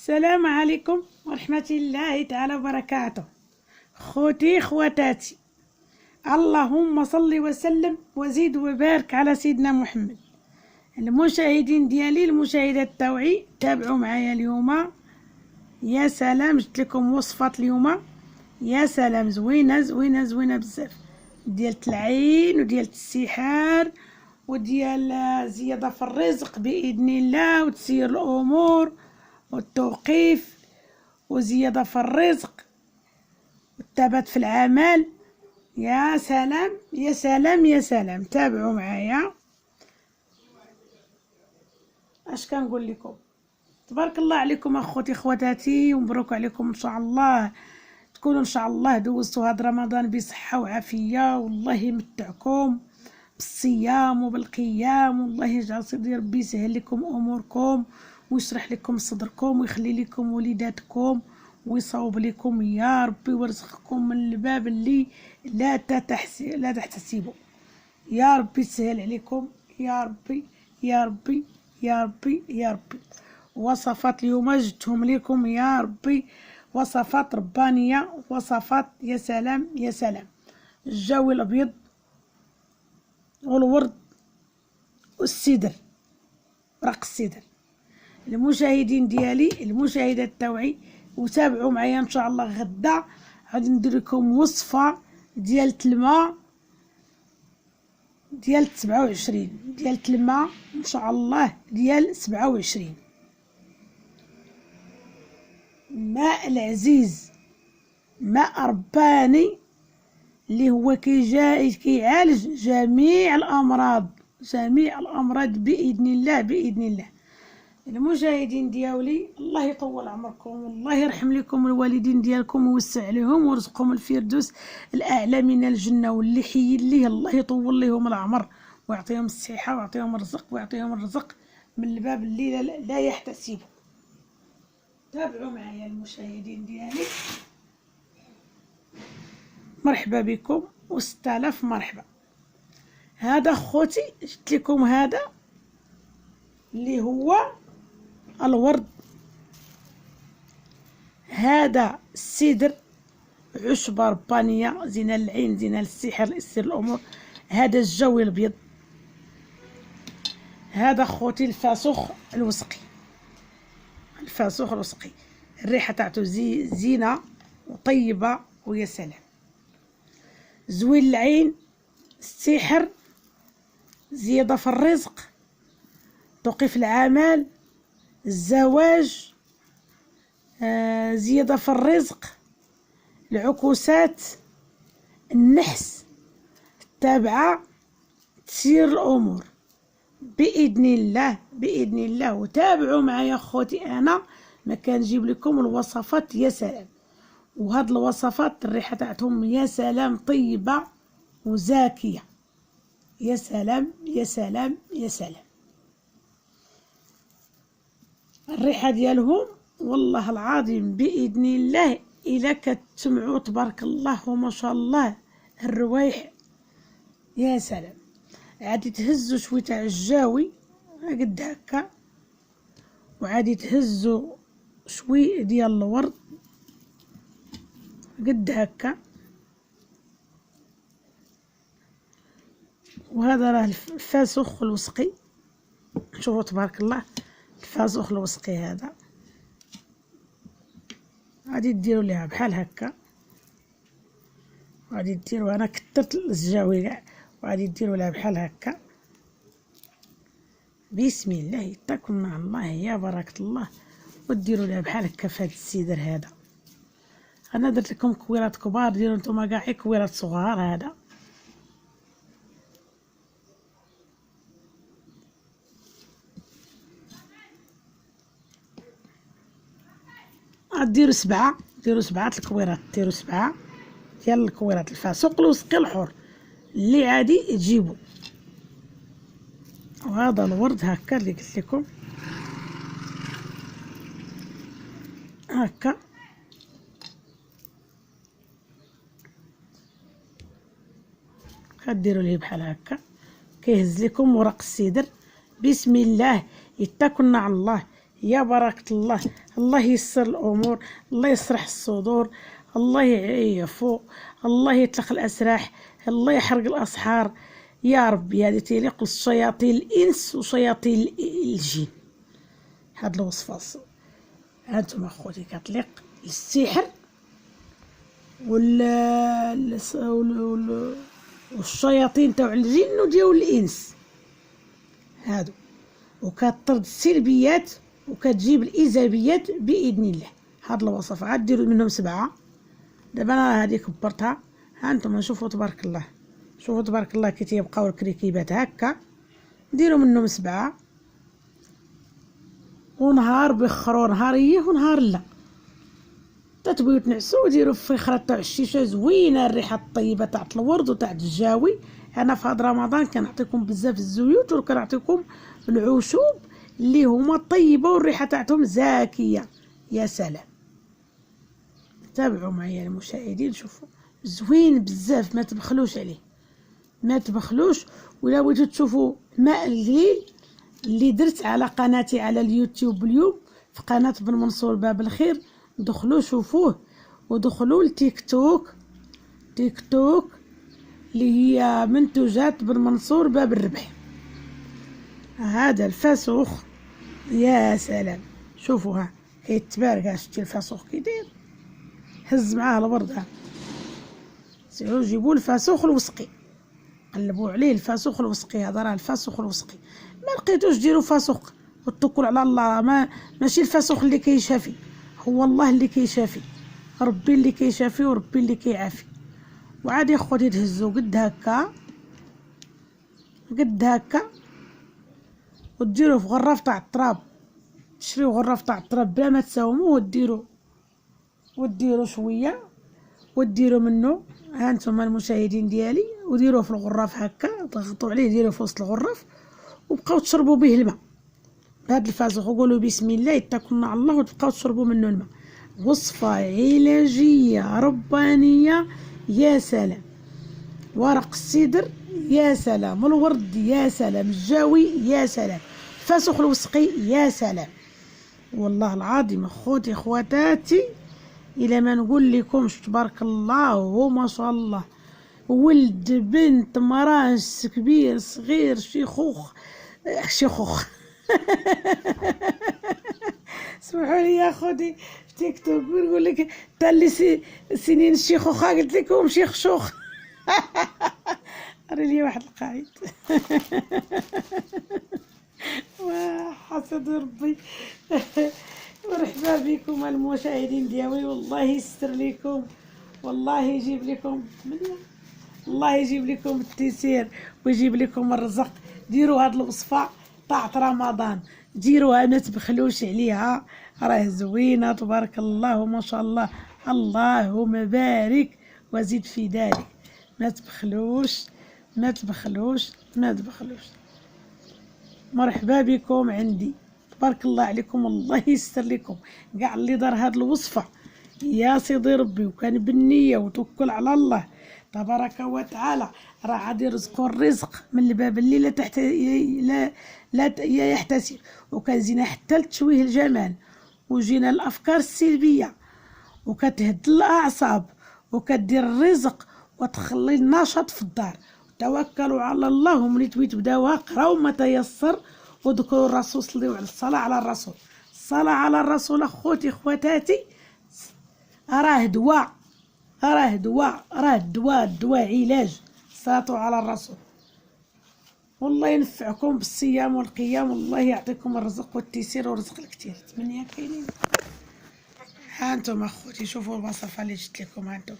السلام عليكم ورحمة الله تعالى وبركاته. خوتي خواتاتي، اللهم صل وسلم وزيد وبارك على سيدنا محمد. المشاهدين ديالي المشاهدات تاوعي، تابعوا معايا اليوم. يا سلام، جبت لكم وصفات اليوم يا سلام، زوينه زوينه زوينه بزاف، ديال العين وديال السحار وديال زياده في الرزق باذن الله، وتسير الامور والتوقيف وزياده في الرزق والثبات في العمل. يا سلام يا سلام يا سلام، تابعوا معايا. اش كنقول لكم؟ تبارك الله عليكم اخوتي خواتاتي، ومبروك عليكم ان شاء الله، تكونوا ان شاء الله دوزتوا هذا رمضان بصحه وعافيه، والله يمتعكم بالصيام وبالقيام، والله يجعل سيدي ربي يسهل لكم اموركم ويشرح لكم صدركم ويخلي لكم وليداتكم ويصوب لكم يا ربي، ويرزقكم من الباب اللي لا تحتسبوا. يا ربي يسهل عليكم يا ربي يا ربي يا ربي يا ربي. وصفات اليوم جبتهم لكم يا ربي، وصفات ربانيه، وصفات يا سلام يا سلام. الجو الابيض والورد والسدر، ورق السدر. المشاهدين ديالي المشاهدات تاوعي، وتابعوا معايا ان شاء الله. غدا غادي ندير لكم وصفه ديال الماء ديال 27 ديال الماء ان شاء الله، ديال 27 ماء العزيز، ماء رباني اللي هو كيعالج جميع الامراض باذن الله باذن الله. المشاهدين ديالي الله يطول عمركم، والله يرحم لكم الوالدين ديالكم ويوسع عليهم ويرزقهم الفردوس الاعلى من الجنه، واللي حي ليه الله يطول لهم العمر ويعطيهم الصحه ويعطيهم الرزق ويعطيهم الرزق من الباب اللي لا يحتسبه. تابعوا معايا المشاهدين ديالي، مرحبا بكم و6000 مرحبا. هذا خوتي جبت لكم هذا اللي هو الورد، هذا السدر، عشبة ربانية، زينة للعين زينة للسحر يسر الأمور. هذا الجو الأبيض، هذا خوتي الفاسوخ الوسقي، الفاسوخ الوسقي، الريحة تاعته زينة وطيبة ويا سلام، زوين العين، السحر، زيادة في الرزق، توقيف العمل، الزواج، زيادة في الرزق، العكوسات، النحس، التابعة، تسير الأمور بإذن الله بإذن الله. وتابعوا معايا خوتي، أنا ما كنجيب لكم الوصفات يا سلام، وهاد الوصفات الريحة تاعتهم يا سلام طيبة وزاكية، يا سلام يا سلام يا سلام. الريحة ديالهم والله العظيم بإذن الله إلا كتسمعوا تبارك الله وما شاء الله الروايح يا سلام. عادي تهزوا شويه تاع الجاوي قد هكا، وعادي تهزوا شوي ديال الورد قد هكا، وهذا راه الفاسوخ الوسقي. شوفوا تبارك الله الفاسوخ الوسقي هذا، غادي ديروا ليها بحال هكا، وغادي ديروا، انا كثرت الزجاوي كاع، وغادي ديروا لها بحال هكا. بسم الله يتقوا مع الله يا بركه الله، وديروا لها بحال هكا في هذا السدر هذا. انا درت لكم كويرات كبار، ديروا نتوما كاع كويرات صغار. هذا ديروا 7، ديروا 7 الكويرات، ديروا 7 ديال الكويرات الفاسوق الوسقي الحر اللي عادي تجيبوا. وهذا الورد هكا اللي قلت لكم هكا، كديروا ليه بحال هكا، كيهز لكم ورق السدر. بسم الله يتكلنا على الله يا بركة الله. الله ييسر الأمور، الله يصلح الصدور، الله يعفو، الله يطلق الأسراح، الله يحرق الأسحار يا ربي. هذه تيليق للشياطين الإنس وشياطين الجن. هاد الوصفة هانتوما اخوتي كتليق للسحر والشياطين تاع الجن وديال الإنس هادو، وكتطرد السلبيات وكتجيب الايجابيات باذن الله. هاد الوصفه عاد ديروا منهم 7. دابا انا هذه كبرتها، ها انتم شوفوا تبارك الله، شوفوا تبارك الله كي تيبقاو الكريكيبات هكا. ديروا منهم 7 ونهار بخروا نهاريه ونهار لا. تتبغيو تنعسوا ديروا في فخره تاع الشيشه زوينه، الريحه الطيبه تاع الورد وتاع الجاوي. انا في هذا رمضان كنعطيكم بزاف الزيوت وكنعطيكم العشوب اللي هما طيبه والريحه تاعتهم زاكيه. يا سلام، تابعوا معايا المشاهدين، شوفوا زوين بزاف، ما تبخلوش عليه، ما تبخلوش. ولا بغيتو تشوفوا ماء القليل اللي درت على قناتي على اليوتيوب اليوم في قناه بن منصور باب الخير، دخلوا شوفوه. ودخلوا لتيك توك، تيك توك اللي هي منتوجات بن منصور باب الربح. هذا الفاسوخ يا سلام، شوفوا ها كيتبارك. شتي الفاسوخ كي داير، هز معاه الورد. سيروا جيبوا الفاسوخ الوسقي، قلبوا عليه الفاسوخ الوسقي. هذا راه الفاسوخ الوسقي. ما لقيتوش ديروا فاسوخ وتوكلوا على الله. ماشي الفاسوخ اللي كيشافي، هو الله اللي كيشافي، ربي اللي كيشافي وربي اللي كيعافي. وعادي خوتي تهزوا قد هكا قد هكا وديروه في غراف تاع التراب. تشريو غراف تاع التراب بلا ما تساوموه وديروا شويه وديروا منه. ها انتم المشاهدين ديالي، وديروه في الغراف هكا، ضغطوا عليه، ديروه في وسط الغراف وبقاو تشربوا به الماء. بهذا الفاسوخ وقولوا بسم الله، اتقوا على الله وتبقاو تشربوا منه الماء. وصفه علاجيه ربانيه يا سلام. ورق السدر يا سلام، الورد يا سلام، الجاوي يا سلام، الفاسوخ الوسقي يا سلام. والله العظيم اخوتي خواتاتي، الى ما نقول لكمش تبارك الله ما شاء الله، ولد بنت مراس كبير صغير شيخوخ اسمحوا لي يا اخوتي في تيك توك نقول لك تالي سنين الشيخوخه، قلت لكم شيخ شوخ. راه لي واحد القايد. وحسد ربي. مرحبا بكم المشاهدين ديالي، والله يستر لكم، والله يجيب لكم الله يجيب لكم التيسير ويجيب لكم الرزق. ديروا هاد الوصفه طاعت رمضان، ديروها ما تبخلوش عليها، راه زوينه تبارك الله ما شاء الله. اللهم بارك وزيد في ذلك. ما تبخلوش ما تبخلوش ما تبخلوش. مرحبا بكم عندي، تبارك الله عليكم، الله يستر لكم. كاع اللي دار هاد الوصفه يا سيدي ربي وكان بالنيه وتوكل على الله تبارك وتعالى، راه غادي يرزقوا الرزق من الباب اللي لا يحتسب. وكنزينا حتى لتشويه الجمال، وجينا الافكار السلبيه، وكتهد الاعصاب، وكدير الرزق، وتخلي النشاط في الدار. توكلوا على الله، وملي تبداوها قراو ما تيسر، وذكروا الرسول، صليوا على الصلاه على الرسول. الصلاه على الرسول اخوتي خواتاتي راه دواء، راه دواء، راه الدواء علاج. صلاتوا على الرسول. والله ينفعكم بالصيام والقيام، والله يعطيكم الرزق والتيسير ورزق الكثير. 8 كاينين. ها انتم اخوتي شوفوا الوصفه اللي جبت لكم. ها انتم